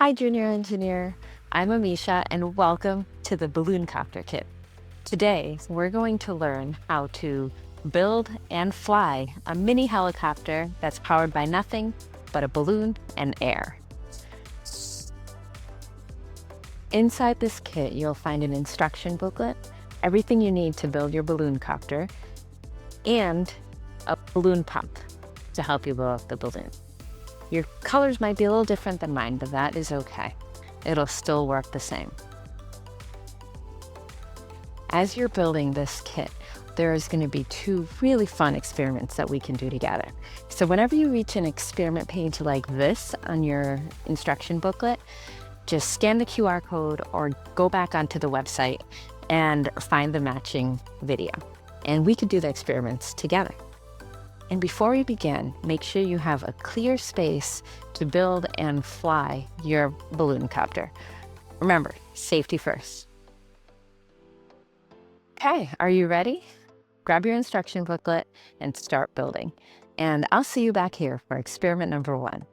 Hi, Junior Engineer. I'm Amisha, and welcome to the Balloon-Copter Kit. Today, we're going to learn how to build and fly a mini helicopter that's powered by nothing but a balloon and air. Inside this kit, you'll find an instruction booklet, everything you need to build your balloon copter, and a balloon pump to help you blow up the balloon. Your colors might be a little different than mine, but that is okay. It'll still work the same. As you're building this kit, there is going to be two really fun experiments that we can do together. So whenever you reach an experiment page like this on your instruction booklet, just scan the QR code or go back onto the website and find the matching video. And we could do the experiments together. And before we begin, make sure you have a clear space to build and fly your balloon copter. Remember, safety first. Okay, are you ready? Grab your instruction booklet and start building. And I'll see you back here for experiment number 1.